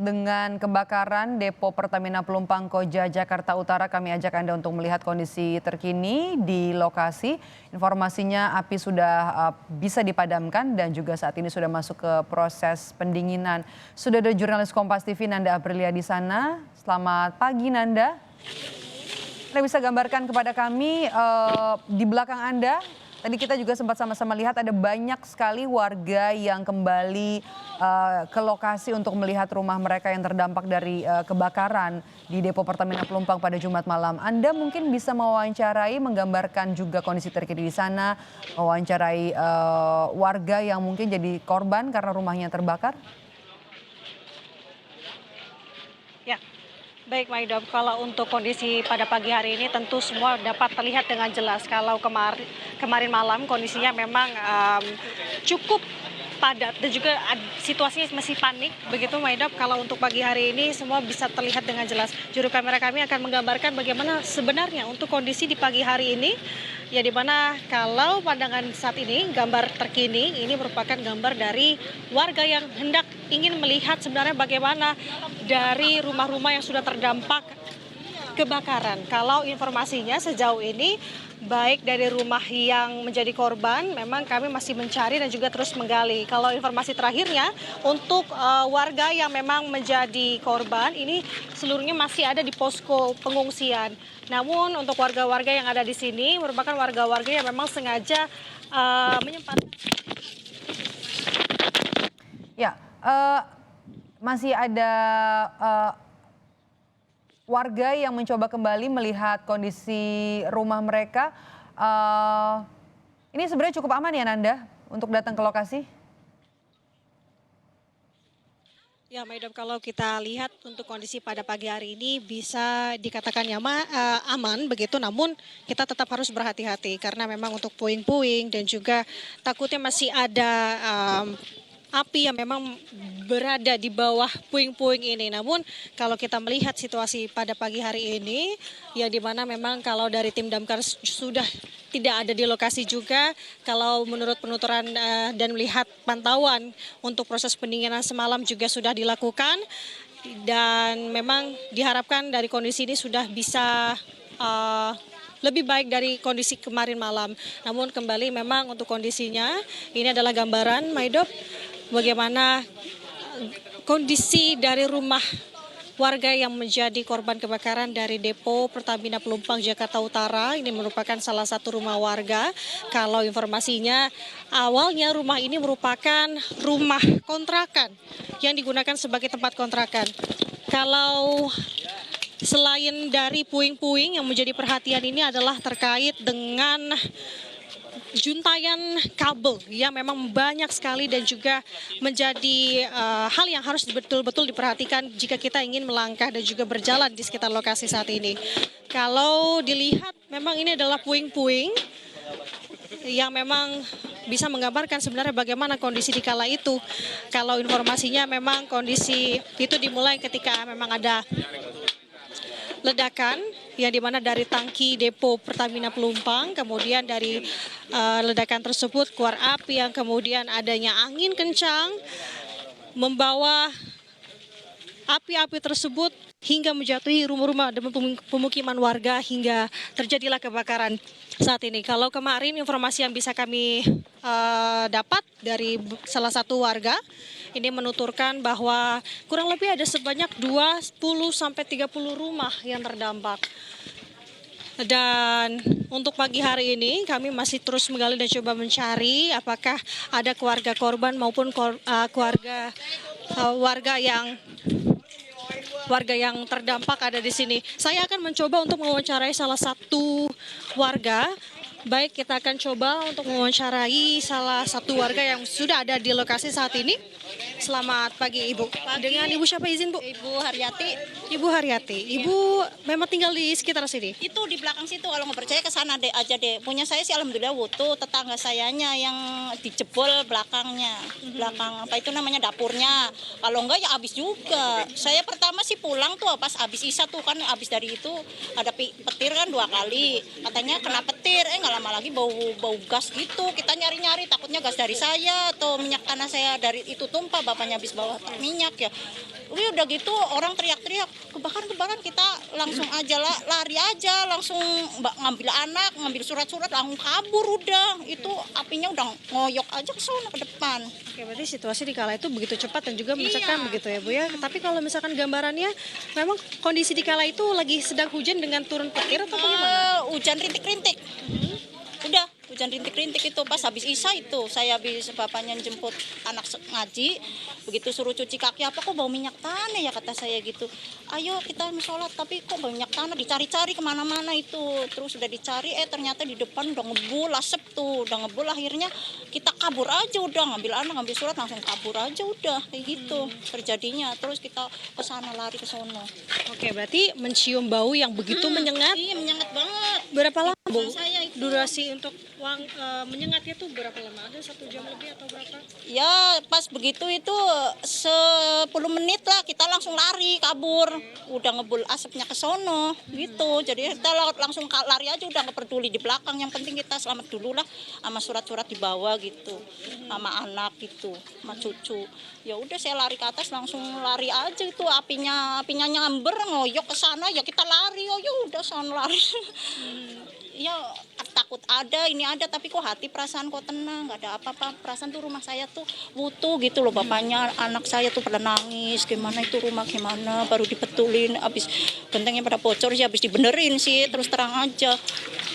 dengan kebakaran Depo Pertamina Pelumpang Koja Jakarta Utara, kami ajak Anda untuk melihat kondisi terkini di lokasi. Informasinya api sudah bisa dipadamkan dan juga saat ini sudah masuk ke proses pendinginan. Sudah ada jurnalis Kompas TV Nanda Aprilia di sana. Selamat pagi Nanda. Anda bisa gambarkan kepada kami di belakang Anda. Tadi kita juga sempat sama-sama lihat ada banyak sekali warga yang kembali ke lokasi untuk melihat rumah mereka yang terdampak dari kebakaran di Depo Pertamina Pelumpang pada Jumat malam. Anda mungkin bisa mewawancarai, menggambarkan juga kondisi terkini di sana, mewawancarai warga yang mungkin jadi korban karena rumahnya terbakar. Ya, baik Maidop, kalau untuk kondisi pada pagi hari ini tentu semua dapat terlihat dengan jelas. Kalau kemarin malam kondisinya memang cukup padat dan juga situasinya masih panik begitu Maidop. Kalau untuk pagi hari ini semua bisa terlihat dengan jelas. Juru kamera kami akan menggambarkan bagaimana sebenarnya untuk kondisi di pagi hari ini. Ya, di mana kalau pandangan saat ini gambar terkini ini merupakan gambar dari warga yang hendak ingin melihat sebenarnya bagaimana dari rumah-rumah yang sudah terdampak kebakaran. Kalau informasinya sejauh ini baik dari rumah yang menjadi korban memang kami masih mencari dan juga terus menggali. Kalau informasi terakhirnya untuk warga yang memang menjadi korban ini seluruhnya masih ada di posko pengungsian. Namun untuk warga-warga yang ada di sini merupakan warga-warga yang memang sengaja menyempatkan. Ya, masih ada warga yang mencoba kembali melihat kondisi rumah mereka. Ini sebenarnya cukup aman ya Nanda untuk datang ke lokasi? Ya, Maidop, kalau kita lihat untuk kondisi pada pagi hari ini bisa dikatakan aman begitu, namun kita tetap harus berhati-hati karena memang untuk puing-puing dan juga takutnya masih ada api yang memang berada di bawah puing-puing ini. Namun kalau kita melihat situasi pada pagi hari ini, ya di mana memang kalau dari tim damkar sudah tidak ada di lokasi juga. Kalau menurut penuturan dan melihat pantauan untuk proses pendinginan semalam juga sudah dilakukan. Dan memang diharapkan dari kondisi ini sudah bisa lebih baik dari kondisi kemarin malam. Namun kembali memang untuk kondisinya ini adalah gambaran Maidop bagaimana kondisi dari rumah warga yang menjadi korban kebakaran dari Depo Pertamina Pelumpang Jakarta Utara. Ini merupakan salah satu rumah warga. Kalau informasinya awalnya rumah ini merupakan rumah kontrakan yang digunakan sebagai tempat kontrakan. Kalau selain dari puing-puing yang menjadi perhatian ini adalah terkait dengan juntayan kabel yang memang banyak sekali dan juga menjadi hal yang harus betul-betul diperhatikan jika kita ingin melangkah dan juga berjalan di sekitar lokasi saat ini. Kalau dilihat memang ini adalah puing-puing yang memang bisa menggambarkan sebenarnya bagaimana kondisi di kala itu. Kalau informasinya memang kondisi itu dimulai ketika memang ada ledakan yang dimana dari tangki Depo Pertamina Pelumpang, kemudian dari ledakan tersebut keluar api yang kemudian adanya angin kencang membawa api-api tersebut hingga menjatuhi rumah-rumah dan pemukiman warga hingga terjadilah kebakaran saat ini. Kalau kemarin informasi yang bisa kami dapat dari salah satu warga ini menuturkan bahwa kurang lebih ada sebanyak 20 sampai 30 rumah yang terdampak. Dan untuk pagi hari ini kami masih terus menggali dan coba mencari apakah ada keluarga korban maupun warga yang terdampak ada di sini. Saya akan mencoba untuk mewawancarai salah satu warga. Baik, kita akan coba untuk mewawancarai salah satu warga yang sudah ada di lokasi saat ini. Selamat pagi Ibu. Dengan Ibu siapa izin Bu? Ibu Haryati. Ibu Haryati. Ibu memang tinggal di sekitar sini? Itu di belakang situ, kalau nggak percaya ke sana deh aja deh. Punya saya sih alhamdulillah wutuh, tetangga sayanya yang dijebol belakangnya. Belakang apa itu namanya dapurnya. Kalau enggak ya habis juga. Saya pertama sih pulang tuh pas habis Isya tuh kan habis dari itu ada petir kan 2 kali. Katanya kena petir, nggak lama lagi bau gas gitu. Kita nyari-nyari takutnya gas dari saya atau minyak tanah saya dari itu tumpah bapaknya habis bawa minyak ya. Udah gitu orang teriak-teriak, kebakaran, kita langsung aja lari aja, langsung ngambil anak, ngambil surat-surat, langsung kabur udah. Itu apinya udah ngoyok aja ke sana ke depan. Oke, berarti situasi di kala itu begitu cepat dan juga mencekam begitu ya Bu ya. Tapi kalau misalkan gambarannya, memang kondisi di kala itu lagi sedang hujan dengan turun petir atau bagaimana? Hujan rintik-rintik. Udah hujan rintik-rintik itu pas habis isya itu saya habis bapaknya jemput anak ngaji, begitu suruh cuci kaki apa kok bau minyak tanah ya kata saya gitu. Ayo kita sholat tapi kok bau minyak tanah, dicari-cari kemana-mana itu, terus udah dicari ternyata di depan udah ngebul asap tuh, udah ngebul akhirnya kita kabur aja udah, ngambil anak ngambil surat langsung kabur aja udah kayak gitu terjadinya, terus kita ke sana lari ke sono. Oke, berarti mencium bau yang begitu menyengat. Iya menyengat banget. Berapa lama Bu? Saya itu. Durasi untuk menyengatnya tuh berapa lama? Ada 1 jam lebih atau berapa? Ya pas begitu itu 10 menit lah kita langsung lari kabur, udah ngebul asapnya ke sono gitu. Jadi kita langsung lari aja udah nggak peduli di belakang, yang penting kita selamat dulu lah sama surat-surat dibawa gitu, sama anak gitu, sama cucu. Ya udah saya lari ke atas langsung lari aja itu, apinya nyamber ngoyok ke sana ya kita lari, oh ya udah sana lari. Ya takut ada ini ada tapi kok hati perasaan kok tenang, nggak ada apa-apa, perasaan tuh rumah saya tuh butuh gitu loh, bapaknya anak saya tuh pada nangis gimana itu rumah gimana baru dibetulin, habis gentengnya pada bocor sih, habis dibenerin sih terus terang aja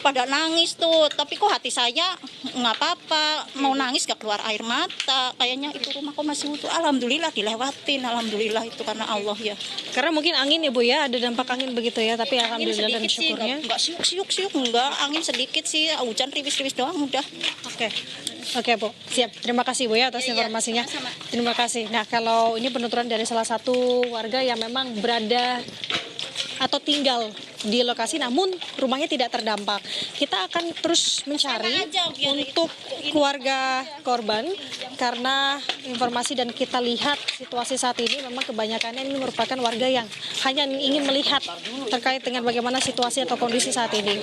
pada nangis tuh, tapi kok hati saya nggak apa-apa, mau nangis gak keluar air mata, kayaknya itu rumah kok masih utuh, alhamdulillah dilewatin, alhamdulillah itu karena Allah ya. Karena mungkin angin ya Bu ya, ada dampak angin begitu ya, tapi Angin alhamdulillah dan sedikit sih, syukurnya. nggak siuk enggak, angin sedikit sih, hujan riwis-riwis doang udah. Oke. Oke Bu, siap. Terima kasih Bu ya atas Iya, informasinya. sama-sama. Terima kasih. Nah kalau ini penuturan dari salah satu warga yang memang berada atau tinggal di lokasi namun rumahnya tidak terdampak. Kita akan terus mencari Sana aja, biar untuk keluarga korban karena informasi dan kita lihat situasi saat ini memang kebanyakannya ini merupakan warga yang hanya ingin melihat terkait dengan bagaimana situasi atau kondisi saat ini.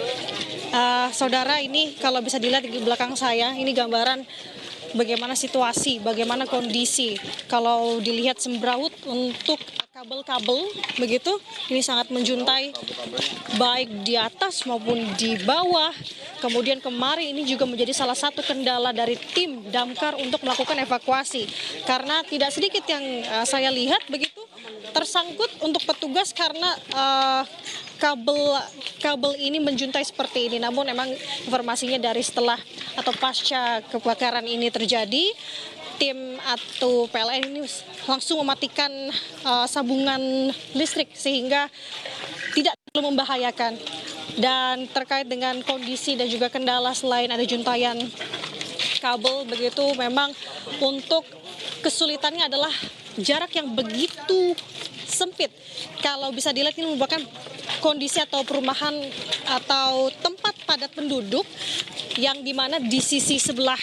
Saudara, ini kalau bisa dilihat di belakang saya, ini gambaran bagaimana situasi, bagaimana kondisi. Kalau dilihat sembraut untuk kabel-kabel begitu, ini sangat menjuntai baik di atas maupun di bawah. Kemudian kemarin ini juga menjadi salah satu kendala dari tim damkar untuk melakukan evakuasi. Karena tidak sedikit yang saya lihat begitu tersangkut untuk petugas karena kabel ini menjuntai seperti ini. Namun memang informasinya dari setelah atau pasca kebakaran ini terjadi, tim atau PLN ini langsung mematikan sambungan listrik sehingga tidak terlalu membahayakan. Dan terkait dengan kondisi dan juga kendala selain ada juntaian kabel begitu, memang untuk kesulitannya adalah jarak yang begitu sempit. Kalau bisa dilihat ini merupakan kondisi atau perumahan atau tempat padat penduduk yang dimana di sisi sebelah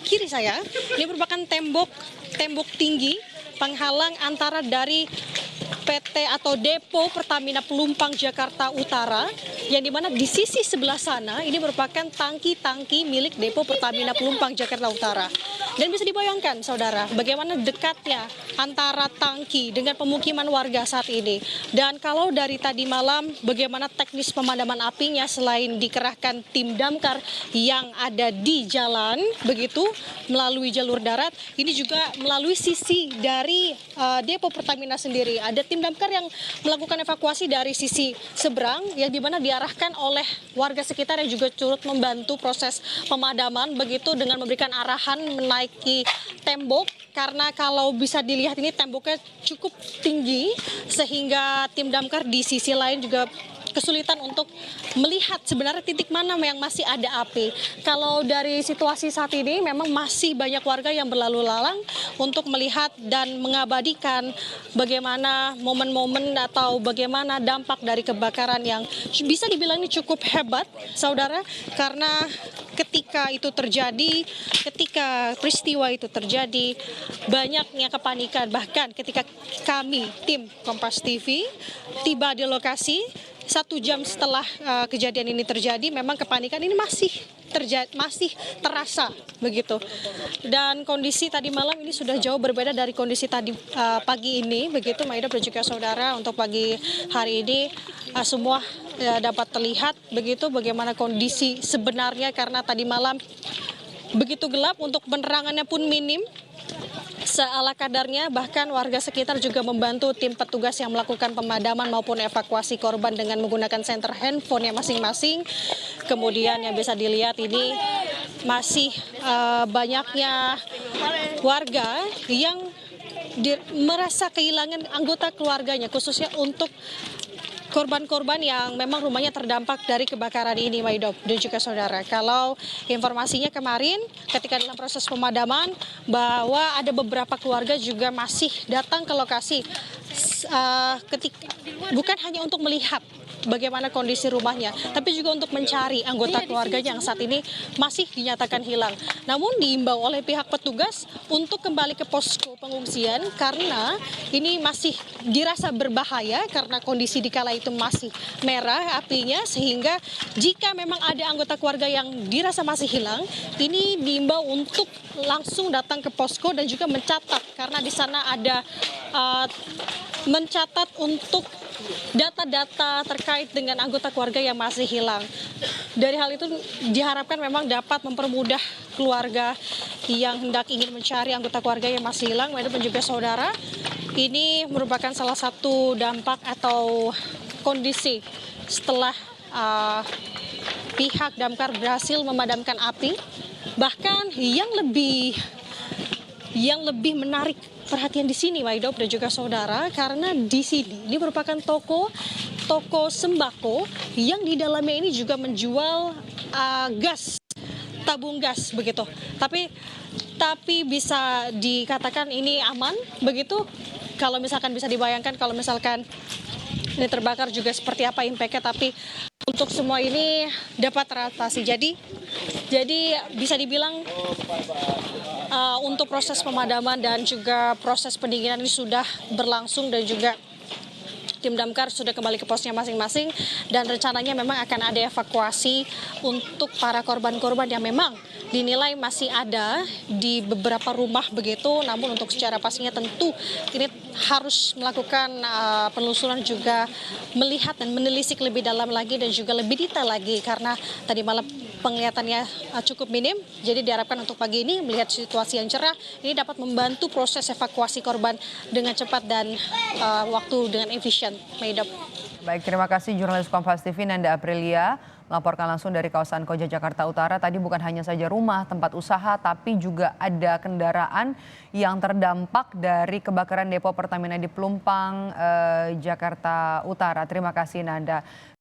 kiri saya ini merupakan tembok tinggi penghalang antara dari PT atau Depo Pertamina Pelumpang Jakarta Utara, yang dimana di sisi sebelah sana ini merupakan tangki-tangki milik Depo Pertamina Pelumpang Jakarta Utara. Dan bisa dibayangkan saudara bagaimana dekatnya antara tangki dengan pemukiman warga saat ini. Dan kalau dari tadi malam bagaimana teknis pemadaman apinya selain dikerahkan tim damkar yang ada di jalan begitu melalui jalur darat, ini juga melalui sisi dari Depo Pertamina sendiri. Ada tim damkar yang melakukan evakuasi dari sisi seberang yang dimana diarahkan oleh warga sekitar yang juga turut membantu proses pemadaman begitu dengan memberikan arahan menaiki tembok, karena kalau bisa dilihat ini temboknya cukup tinggi sehingga tim damkar di sisi lain juga kesulitan untuk melihat sebenarnya titik mana yang masih ada api. Kalau dari situasi saat ini memang masih banyak warga yang berlalu lalang untuk melihat dan mengabadikan bagaimana momen-momen atau bagaimana dampak dari kebakaran yang bisa dibilang ini cukup hebat, saudara, karena ketika itu terjadi, ketika peristiwa itu terjadi, banyaknya kepanikan. Bahkan ketika kami, tim Kompas TV, tiba di lokasi, 1 jam setelah kejadian ini terjadi, memang kepanikan ini masih masih terasa begitu. Dan kondisi tadi malam ini sudah jauh berbeda dari kondisi tadi pagi ini begitu, Maida dan juga saudara. Untuk pagi hari ini semua dapat terlihat begitu bagaimana kondisi sebenarnya, karena tadi malam begitu gelap, untuk penerangannya pun minim seala kadarnya. Bahkan warga sekitar juga membantu tim petugas yang melakukan pemadaman maupun evakuasi korban dengan menggunakan senter handphone masing-masing. Kemudian yang bisa dilihat ini masih banyaknya warga yang merasa kehilangan anggota keluarganya, khususnya untuk korban-korban yang memang rumahnya terdampak dari kebakaran ini, Maidop dan juga saudara. Kalau informasinya kemarin ketika dalam proses pemadaman bahwa ada beberapa keluarga juga masih datang ke lokasi bukan hanya untuk melihat bagaimana kondisi rumahnya, tapi juga untuk mencari anggota keluarganya yang saat ini masih dinyatakan hilang. Namun diimbau oleh pihak petugas untuk kembali ke posko pengungsian karena ini masih dirasa berbahaya karena kondisi di kala itu masih merah apinya, sehingga jika memang ada anggota keluarga yang dirasa masih hilang, ini diimbau untuk langsung datang ke posko dan juga mencatat, karena di sana ada mencatat untuk data-data terkait dengan anggota keluarga yang masih hilang. Dari hal itu diharapkan memang dapat mempermudah keluarga yang hendak ingin mencari anggota keluarga yang masih hilang. Dan juga saudara, ini merupakan salah satu dampak atau kondisi setelah pihak damkar berhasil memadamkan api. Bahkan yang lebih menarik perhatian di sini, Maidop dan juga saudara, karena di sini ini merupakan toko sembako yang di dalamnya ini juga menjual gas, tabung gas begitu. Tapi bisa dikatakan ini aman begitu. Kalau misalkan bisa dibayangkan kalau misalkan ini terbakar juga seperti apa impactnya, tapi untuk semua ini dapat teratasi. Jadi bisa dibilang untuk proses pemadaman dan juga proses pendinginan ini sudah berlangsung, dan juga tim damkar sudah kembali ke posnya masing-masing, dan rencananya memang akan ada evakuasi untuk para korban-korban yang memang dinilai masih ada di beberapa rumah begitu. Namun untuk secara pastinya tentu ini harus melakukan penelusuran, juga melihat dan menelisik lebih dalam lagi dan juga lebih detail lagi, karena tadi malam penglihatannya cukup minim. Jadi diharapkan untuk pagi ini melihat situasi yang cerah ini dapat membantu proses evakuasi korban dengan cepat dan waktu dengan efisien. Maidop. Baik, terima kasih jurnalis Kompas TV Nanda Aprilia melaporkan langsung dari kawasan Koja, Jakarta Utara. Tadi bukan hanya saja rumah, tempat usaha, tapi juga ada kendaraan yang terdampak dari kebakaran depo Pertamina di Pelumpang, Jakarta Utara. Terima kasih Nanda.